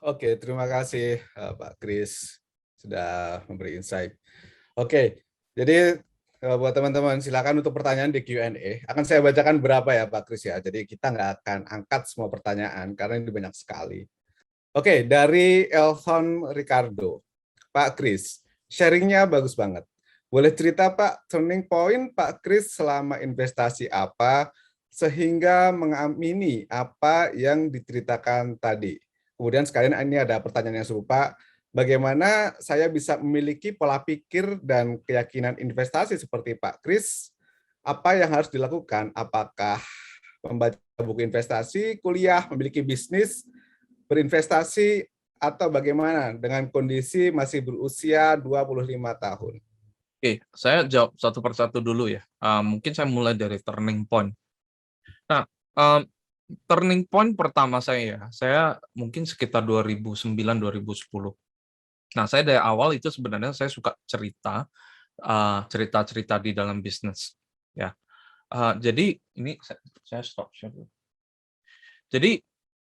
Oke, terima kasih, Pak Kris, sudah memberi insight. Oke, jadi, buat teman-teman silakan untuk pertanyaan di Q&A. Akan saya bacakan berapa ya, Pak Kris ya. Jadi kita nggak akan angkat semua pertanyaan karena ini banyak sekali. Oke, dari Elson Ricardo. Pak Kris, sharingnya bagus banget. Boleh cerita Pak, turning point Pak Kris selama investasi apa sehingga mengamini apa yang diceritakan tadi. Kemudian sekalian ini ada pertanyaan yang serupa, bagaimana saya bisa memiliki pola pikir dan keyakinan investasi seperti Pak Kris? Apa yang harus dilakukan? Apakah membaca buku investasi, kuliah, memiliki bisnis, berinvestasi, atau bagaimana dengan kondisi masih berusia 25 tahun? Oke, saya jawab satu persatu dulu ya. Mungkin saya mulai dari turning point. Nah, mmm, turning point pertama saya mungkin sekitar 2009, 2010. Nah, saya dari awal itu sebenarnya saya suka cerita-cerita di dalam bisnis, ya. Jadi ini saya stop share dulu.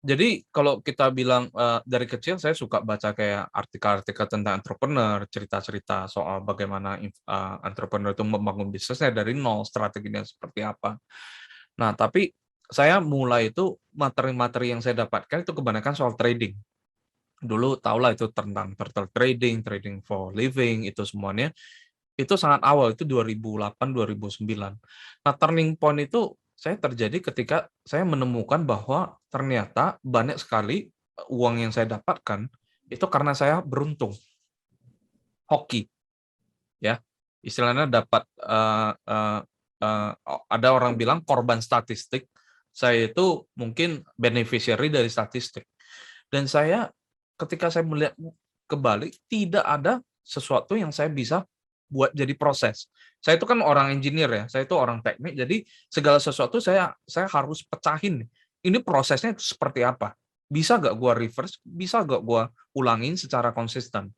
Jadi kalau kita bilang, dari kecil saya suka baca kayak artikel-artikel tentang entrepreneur, cerita-cerita soal bagaimana entrepreneur itu membangun bisnisnya dari nol, strateginya seperti apa. Nah, tapi saya mulai itu materi-materi yang saya dapatkan itu kebanyakan soal trading. Dulu tahulah itu tentang turtle trading, trading for living, itu semuanya, itu sangat awal, itu 2008, 2009. Nah, turning point itu saya terjadi ketika saya menemukan bahwa ternyata banyak sekali uang yang saya dapatkan itu karena saya beruntung, hoki, ya. Istilahnya dapat, ada orang bilang korban statistik, saya itu mungkin beneficiary dari statistik. Dan saya ketika saya melihat kebalik, tidak ada sesuatu yang saya bisa buat jadi proses. Saya itu kan orang engineer ya, saya itu orang teknik, jadi segala sesuatu saya harus pecahin. Ini prosesnya seperti apa? Bisa nggak gua reverse? Bisa nggak gua ulangin secara konsisten?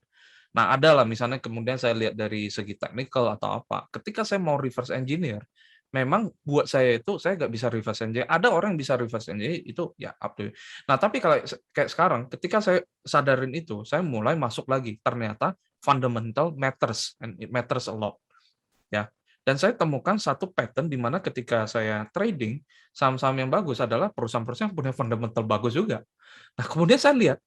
Nah, ada lah misalnya kemudian saya lihat dari segi teknikal atau apa. Ketika saya mau reverse engineer, memang buat saya itu saya nggak bisa reverse engineer. Ada orang yang bisa reverse engineer itu ya up to you. Nah, tapi kalau kayak sekarang ketika saya sadarin itu, saya mulai masuk lagi. Ternyata fundamental matters and it matters a lot, ya. Dan saya temukan satu pattern di mana ketika saya trading, saham-saham yang bagus adalah perusahaan-perusahaan yang punya fundamental bagus juga. Nah, kemudian saya lihat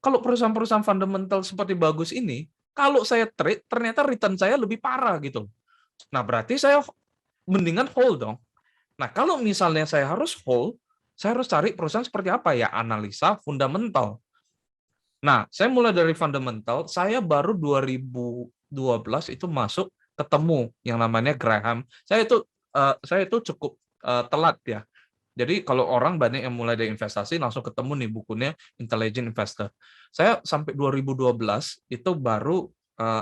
kalau perusahaan-perusahaan fundamental seperti bagus ini, kalau saya trade ternyata return saya lebih parah gitu. Nah, berarti saya mendingan hold dong. Nah, kalau misalnya saya harus hold, saya harus cari perusahaan seperti apa ya? Analisa fundamental. Nah, saya mulai dari fundamental, saya baru 2012 itu masuk ketemu yang namanya Graham. Saya itu cukup telat ya. Jadi kalau orang banyak yang mulai dari investasi langsung ketemu nih bukunya Intelligent Investor. Saya sampai 2012 itu baru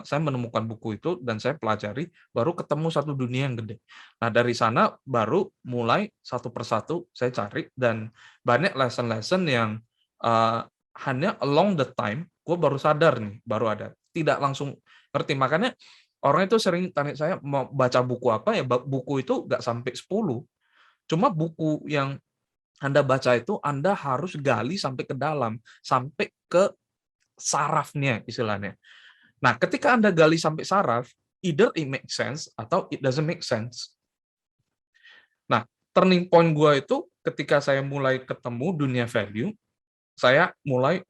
saya menemukan buku itu dan saya pelajari, baru ketemu satu dunia yang gede. Nah, dari sana baru mulai satu persatu saya cari dan banyak lesson-lesson yang eh, hanya along the time gue baru sadar nih, baru ada. Tidak langsung ngerti. Makanya orang itu sering tanya saya mau baca buku apa ya, buku itu nggak sampai 10. Cuma buku yang Anda baca itu Anda harus gali sampai ke dalam, sampai ke sarafnya istilahnya. Nah, ketika Anda gali sampai saraf, either it makes sense atau it doesn't make sense. Nah, turning point gue itu ketika saya mulai ketemu dunia value, saya mulai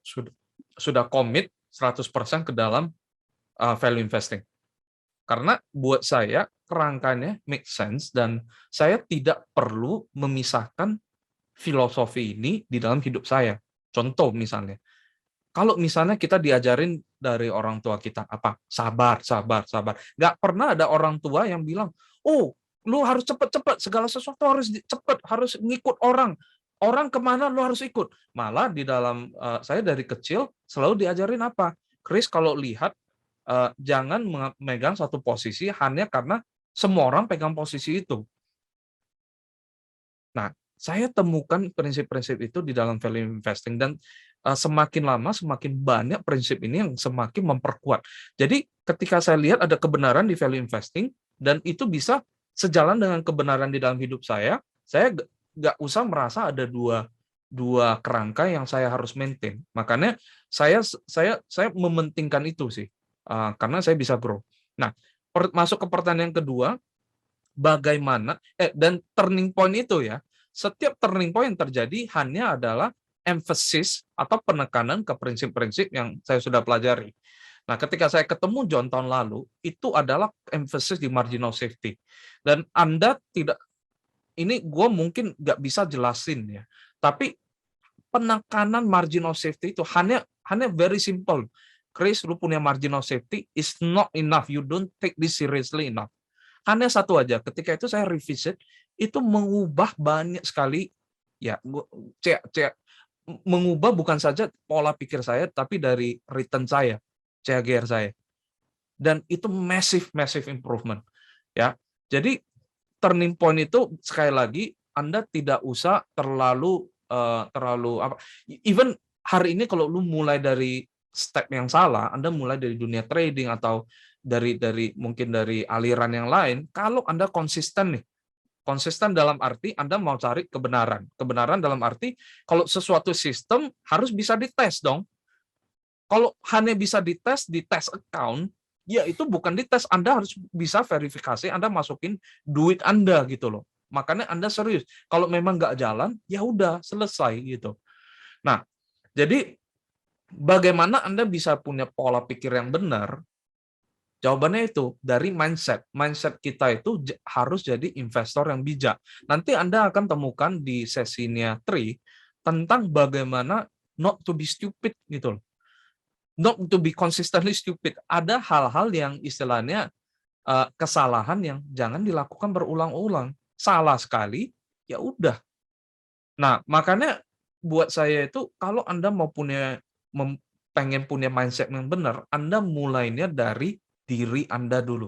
sudah komit 100% ke dalam value investing. Karena buat saya kerangkanya make sense dan saya tidak perlu memisahkan filosofi ini di dalam hidup saya. Contoh misalnya, kalau misalnya kita diajarin dari orang tua kita, apa? Sabar, sabar, sabar. Nggak pernah ada orang tua yang bilang, oh, lu harus cepet-cepet, segala sesuatu harus cepet, harus ngikut orang. Orang kemana lu harus ikut. Malah di dalam, saya dari kecil selalu diajarin apa? Chris, kalau lihat, jangan memegang satu posisi hanya karena semua orang pegang posisi itu. Nah, saya temukan prinsip-prinsip itu di dalam value investing dan semakin lama semakin banyak prinsip ini yang semakin memperkuat. Jadi ketika saya lihat ada kebenaran di value investing dan itu bisa sejalan dengan kebenaran di dalam hidup saya nggak usah merasa ada dua kerangka yang saya harus maintain. Makanya saya mementingkan itu sih, karena saya bisa grow. Nah, masuk ke pertanyaan kedua, bagaimana dan turning point itu ya, setiap turning point yang terjadi hanya adalah emphasis atau penekanan ke prinsip-prinsip yang saya sudah pelajari. Nah, ketika saya ketemu John tahun lalu, itu adalah emphasis di margin of safety. Dan Anda tidak, ini gue mungkin nggak bisa jelasin ya, tapi penekanan margin of safety itu hanya very simple. Chris, lu punya margin of safety is not enough. You don't take this seriously enough. Hanya satu aja. Ketika itu saya revisit, itu mengubah banyak sekali ya, mengubah bukan saja pola pikir saya, tapi dari return saya, CAGR saya. Dan itu massive improvement. Ya, jadi turning point itu sekali lagi Anda tidak usah terlalu apa. Even hari ini kalau lu mulai dari step yang salah, Anda mulai dari dunia trading atau dari mungkin dari aliran yang lain, kalau Anda konsisten nih, konsisten dalam arti Anda mau cari kebenaran. Kebenaran dalam arti kalau sesuatu sistem harus bisa dites dong. Kalau hanya bisa dites di test account, ya itu bukan dites. Anda harus bisa verifikasi, Anda masukin duit Anda gitu loh. Makanya Anda serius. Kalau memang nggak jalan, ya udah selesai gitu. Nah, jadi bagaimana Anda bisa punya pola pikir yang benar? Jawabannya itu dari mindset. Mindset kita itu harus jadi investor yang bijak. Nanti Anda akan temukan di sesinya Tri tentang bagaimana not to be stupid gitu loh. Not to be consistently stupid. Ada hal-hal yang istilahnya kesalahan yang jangan dilakukan berulang-ulang. Salah sekali, ya udah. Nah, makanya buat saya itu kalau Anda mau pengen punya mindset yang benar, Anda mulainya dari diri Anda dulu.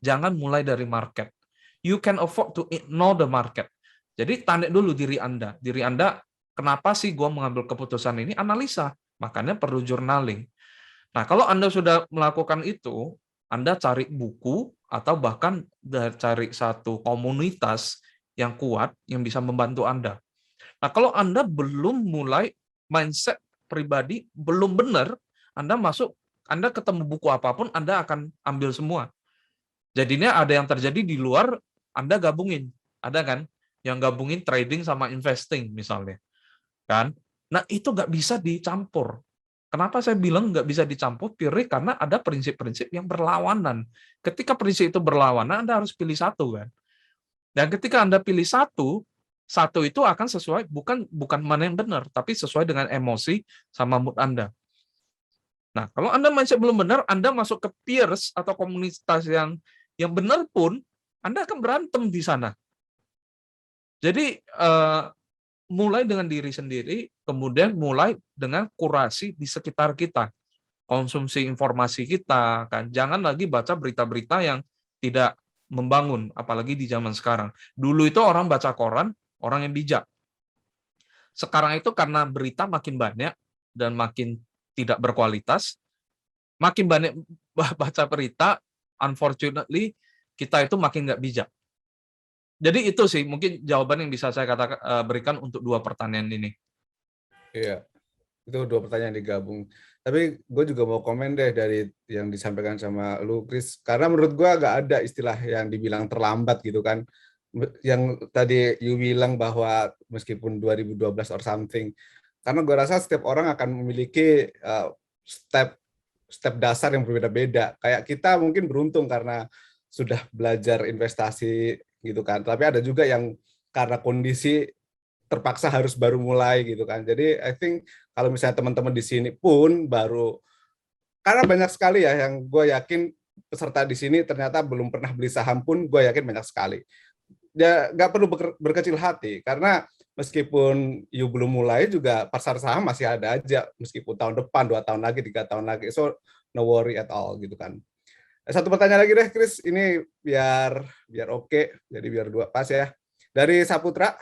Jangan mulai dari market. You can afford to ignore the market. Jadi tanya dulu diri Anda. Diri Anda, kenapa sih gue mengambil keputusan ini? Analisa. Makanya perlu journaling. Nah, kalau Anda sudah melakukan itu, Anda cari buku atau bahkan cari satu komunitas yang kuat yang bisa membantu Anda. Nah, kalau Anda belum mulai mindset pribadi belum benar, Anda ketemu buku apapun, Anda akan ambil semua. Jadinya ada yang terjadi di luar, Anda gabungin. Ada kan? Yang gabungin trading sama investing misalnya. Kan? Nah, itu nggak bisa dicampur. Kenapa saya bilang nggak bisa dicampur? Purely karena ada prinsip-prinsip yang berlawanan. Ketika prinsip itu berlawanan, Anda harus pilih satu kan. Dan ketika Anda pilih satu itu akan sesuai bukan mana yang benar, tapi sesuai dengan emosi sama mood Anda. Nah, kalau Anda mindset belum benar, Anda masuk ke peers atau komunitas yang benar pun, Anda akan berantem di sana. Jadi mulai dengan diri sendiri, kemudian mulai dengan kurasi di sekitar kita, konsumsi informasi kita, kan jangan lagi baca berita-berita yang tidak membangun, apalagi di zaman sekarang. Dulu itu orang baca koran, orang yang bijak. Sekarang itu karena berita makin banyak dan makin tidak berkualitas, makin banyak baca berita, unfortunately kita itu makin nggak bijak. Jadi itu sih mungkin jawaban yang bisa saya berikan untuk dua pertanyaan ini. Iya, itu dua pertanyaan digabung. Tapi gue juga mau komen deh dari yang disampaikan sama lu, Chris. Karena menurut gue agak ada istilah yang dibilang terlambat gitu kan. Yang tadi you bilang bahwa meskipun 2012 or something. Karena gue rasa setiap orang akan memiliki step dasar yang berbeda-beda. Kayak kita mungkin beruntung karena sudah belajar investasi gitu kan. Tapi ada juga yang karena kondisi terpaksa harus baru mulai gitu kan. Jadi I think kalau misalnya teman-teman di sini pun baru, karena banyak sekali ya yang gue yakin peserta di sini ternyata belum pernah beli saham pun gue yakin banyak sekali. Ya nggak perlu berkecil hati karena meskipun you belum mulai juga pasar saham masih ada aja meskipun tahun depan, 2 tahun lagi, 3 tahun lagi. So no worry at all gitu kan. Satu pertanyaan lagi deh, Chris. Ini biar oke, jadi biar dua pas ya. Dari Saputra,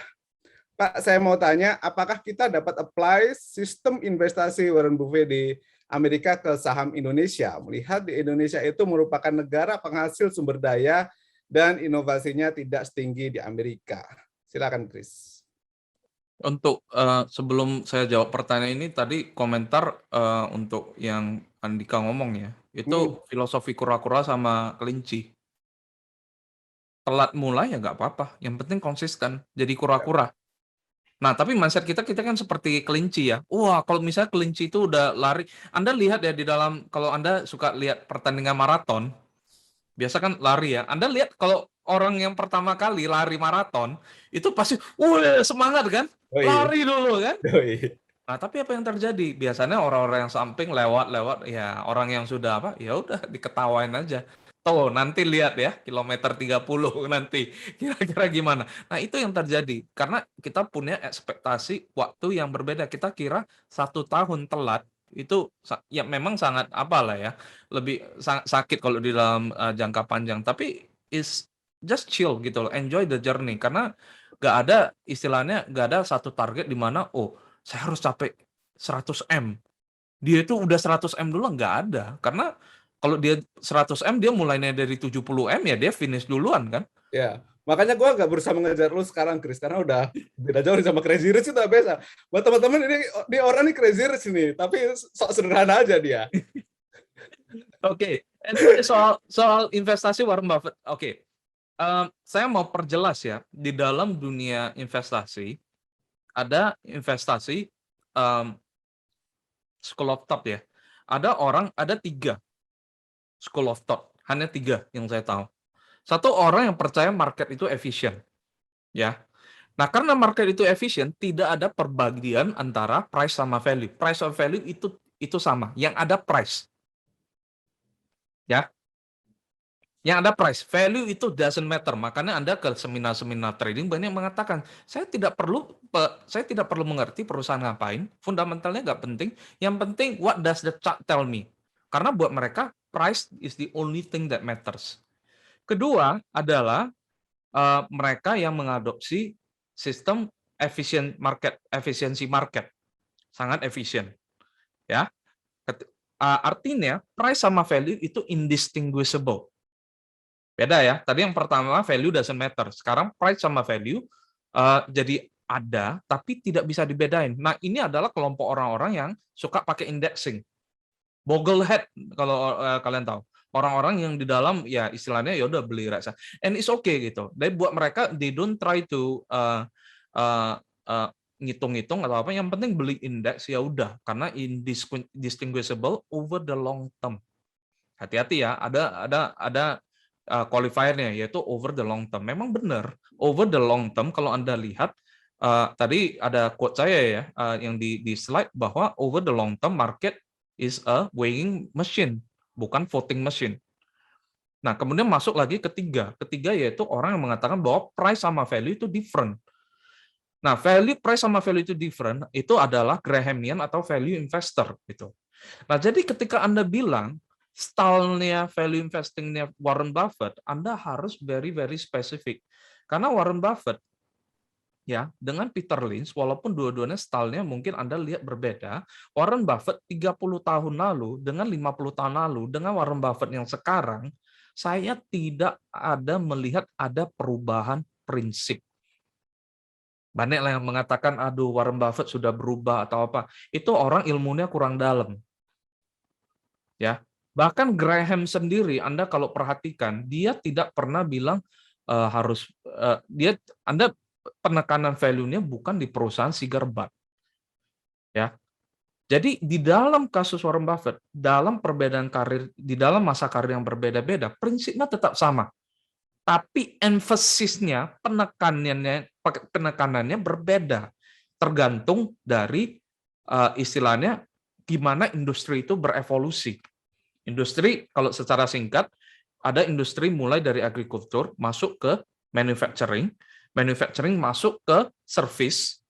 Pak, saya mau tanya, apakah kita dapat apply sistem investasi Warren Buffett di Amerika ke saham Indonesia? Melihat di Indonesia itu merupakan negara penghasil sumber daya dan inovasinya tidak setinggi di Amerika. Silakan, Chris. Untuk sebelum saya jawab pertanyaan ini tadi komentar untuk yang Andika ngomong ya, Hmm, itu filosofi kura-kura sama kelinci. Telat mulai ya nggak apa-apa, yang penting konsisten, jadi kura-kura. Nah, tapi mindset kita kan seperti kelinci ya. Wah, kalau misalnya kelinci itu udah lari, Anda lihat ya di dalam, kalau Anda suka lihat pertandingan maraton, biasa kan lari ya. Anda lihat kalau orang yang pertama kali lari maraton, itu pasti, wah semangat kan? Yoi, Lari dulu kan? yoi. Nah, tapi apa yang terjadi? Biasanya orang-orang yang samping lewat-lewat, ya orang yang sudah apa, ya udah diketawain aja. Tuh, nanti lihat ya, kilometer 30 nanti, kira-kira gimana. Nah, itu yang terjadi. Karena kita punya ekspektasi waktu yang berbeda. Kita kira 1 tahun telat, itu ya memang sangat apalah ya, lebih sakit kalau di dalam jangka panjang. Tapi is just chill gitu loh, enjoy the journey. Karena nggak ada istilahnya, nggak ada satu target di mana, oh saya harus capai 100 M. Dia itu udah 100 M dulu nggak ada. Karena kalau dia 100 M dia mulainya dari 70 M ya dia finish duluan kan. Ya, makanya gue nggak berusaha mengejar lu sekarang, Chris, karena udah beda jauh nih sama Crazy Rich itu biasa. Buat teman-teman ini orang nih Crazy Rich nih, tapi sok sederhana aja dia. Oke. Anyway, soal investasi Warren Buffett. Oke. Saya mau perjelas ya, di dalam dunia investasi ada investasi school of thought ya. Ada 3 school of thought, hanya 3 yang saya tahu. Satu orang yang percaya market itu efisien, ya. Nah, karena market itu efisien, tidak ada perbagian antara price sama value. Price sama value itu sama. Yang ada price, ya. Yang ada price, value itu doesn't matter. Makanya Anda ke seminar-seminar trading banyak mengatakan, saya tidak perlu mengerti perusahaan ngapain, fundamentalnya nggak penting. Yang penting what does the chart tell me? Karena buat mereka price is the only thing that matters. Kedua adalah mereka yang mengadopsi sistem efisiensi market, sangat efisien, ya. Artinya price sama value itu indistinguishable. Beda ya. Tadi yang pertama value doesn't matter. Sekarang price sama value jadi ada tapi tidak bisa dibedain. Nah, ini adalah kelompok orang-orang yang suka pakai indexing. Boglehead kalau kalian tahu. Orang-orang yang di dalam ya istilahnya ya udah beli rasa. And it's okay gitu. Tapi buat mereka they don't try to uh, uh, ngitung-ngitung atau apa. Yang penting beli indeks ya udah karena indistinguishable over the long term. Hati-hati ya, ada qualifiernya yaitu over the long term. Memang benar, over the long term kalau Anda lihat tadi ada quote saya ya yang di slide bahwa over the long term market is a weighing machine, bukan voting machine. Nah, kemudian masuk lagi ketiga yaitu orang yang mengatakan bahwa price sama value itu different. Nah, price sama value itu different itu adalah Grahamian atau value investor gitu. Nah, jadi ketika Anda bilang style-nya value investing-nya Warren Buffett, Anda harus very very spesifik. Karena Warren Buffett ya, dengan Peter Lynch walaupun dua-duanya style-nya mungkin Anda lihat berbeda, Warren Buffett 30 tahun lalu dengan 50 tahun lalu dengan Warren Buffett yang sekarang, saya tidak ada melihat ada perubahan prinsip. Banyak yang mengatakan, aduh Warren Buffett sudah berubah atau apa. Itu orang ilmunya kurang dalam. Ya, bahkan Graham sendiri, Anda kalau perhatikan, dia tidak pernah bilang Anda penekanan value-nya bukan di perusahaan Cigar-Butt. Ya, jadi di dalam kasus Warren Buffett, dalam perbedaan karir, di dalam masa karir yang berbeda-beda, prinsipnya tetap sama. Tapi emphasisnya, penekanannya berbeda. Tergantung dari istilahnya gimana industri itu berevolusi. Industri kalau secara singkat ada industri mulai dari agrikultur masuk ke manufacturing, manufacturing masuk ke service,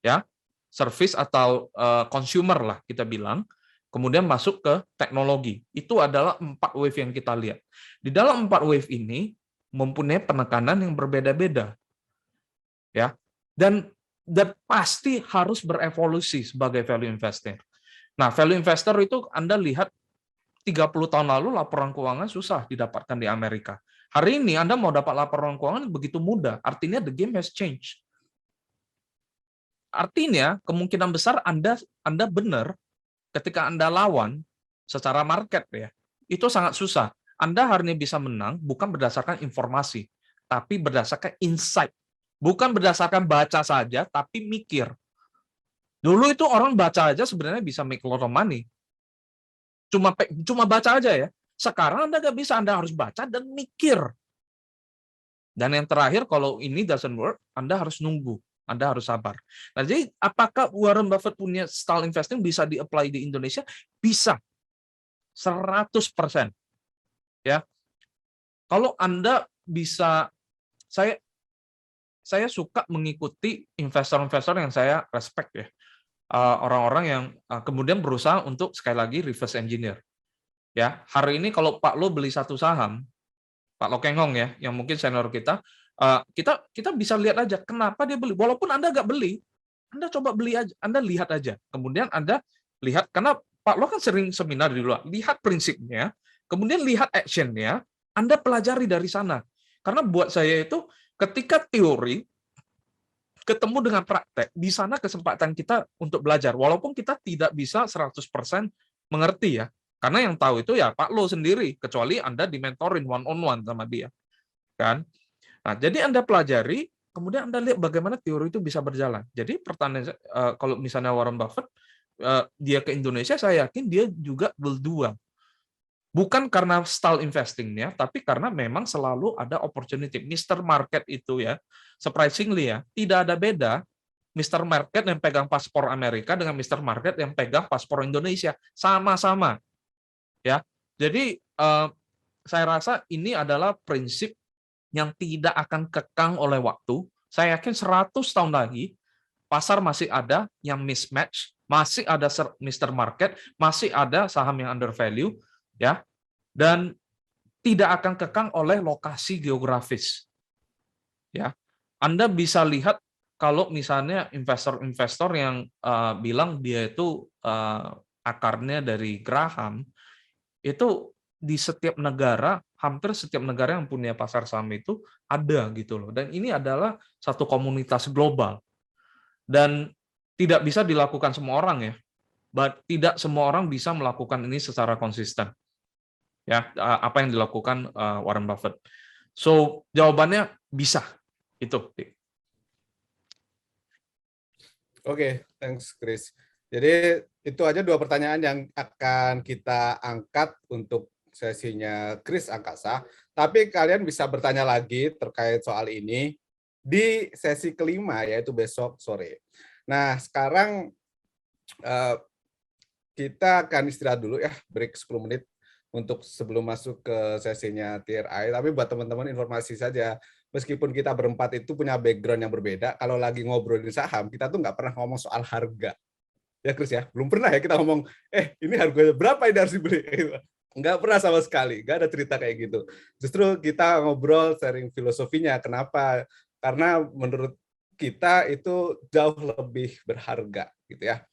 ya, service atau consumer lah kita bilang, kemudian masuk ke teknologi. Itu adalah 4 wave yang kita lihat. Di dalam 4 wave ini mempunyai penekanan yang berbeda-beda, ya, dan pasti harus berevolusi sebagai value investor. Nah, value investor itu Anda lihat 30 tahun lalu laporan keuangan susah didapatkan di Amerika. Hari ini Anda mau dapat laporan keuangan begitu mudah. Artinya the game has changed. Artinya kemungkinan besar Anda benar ketika Anda lawan secara market ya. Itu sangat susah. Anda hari ini bisa menang bukan berdasarkan informasi, tapi berdasarkan insight. Bukan berdasarkan baca saja, tapi mikir. Dulu itu orang baca aja sebenarnya bisa make a lot of money. Cuma baca aja ya. Sekarang Anda nggak bisa, Anda harus baca dan mikir. Dan yang terakhir, kalau ini doesn't work, Anda harus nunggu. Anda harus sabar. Nah, jadi apakah Warren Buffett punya style investing bisa di-apply di Indonesia? Bisa. 100%. Ya. Kalau Anda bisa, saya suka mengikuti investor-investor yang saya respect ya. Orang-orang yang kemudian berusaha untuk sekali lagi reverse engineer. Ya, hari ini kalau Pak Lo beli satu saham, Pak Lo Kengong ya, yang mungkin senior kita, kita bisa lihat aja kenapa dia beli. Walaupun Anda nggak beli, Anda coba beli aja, Anda lihat aja. Kemudian Anda lihat, karena Pak Lo kan sering seminar di luar, lihat prinsipnya, kemudian lihat action-nya, Anda pelajari dari sana. Karena buat saya itu, ketika teori ketemu dengan praktek, di sana kesempatan kita untuk belajar. Walaupun kita tidak bisa 100% mengerti ya. Karena yang tahu itu ya Pak Lo sendiri, kecuali Anda dimentorin one-on-one sama dia. Kan? Nah, jadi Anda pelajari, kemudian Anda lihat bagaimana teori itu bisa berjalan. Jadi pertanyaan kalau misalnya Warren Buffett, dia ke Indonesia, saya yakin dia juga will do well. Bukan karena style investingnya, tapi karena memang selalu ada opportunity. Mr. Market itu ya, surprisingly ya, tidak ada beda Mr. Market yang pegang paspor Amerika dengan Mr. Market yang pegang paspor Indonesia. Sama-sama. Ya. Jadi saya rasa ini adalah prinsip yang tidak akan kekang oleh waktu. Saya yakin 100 tahun lagi pasar masih ada yang mismatch, masih ada Mr. Market, masih ada saham yang undervalue, ya, dan tidak akan kekang oleh lokasi geografis. Ya, Anda bisa lihat kalau misalnya investor-investor yang bilang dia itu akarnya dari Graham, itu di setiap negara, hampir setiap negara yang punya pasar saham itu ada gitu loh. Dan ini adalah satu komunitas global. Dan tidak bisa dilakukan semua orang ya. Tidak semua orang bisa melakukan ini secara konsisten. Ya, apa yang dilakukan Warren Buffett. So, jawabannya bisa. Itu. Oke, thanks Chris. Jadi itu aja 2 pertanyaan yang akan kita angkat untuk sesinya Chris Angkasa. Tapi kalian bisa bertanya lagi terkait soal ini di sesi kelima, yaitu besok sore. Nah, sekarang kita akan istirahat dulu ya, break 10 menit untuk sebelum masuk ke sesinya TRI. Tapi buat teman-teman informasi saja, meskipun kita berempat itu punya background yang berbeda, kalau lagi ngobrolin saham, kita tuh nggak pernah ngomong soal harga. Ya Chris ya, belum pernah ya kita ngomong, ini harganya berapa ini harus dibeli. Nggak pernah sama sekali, nggak ada cerita kayak gitu. Justru kita ngobrol, sharing filosofinya. Kenapa? Karena menurut kita itu jauh lebih berharga gitu ya.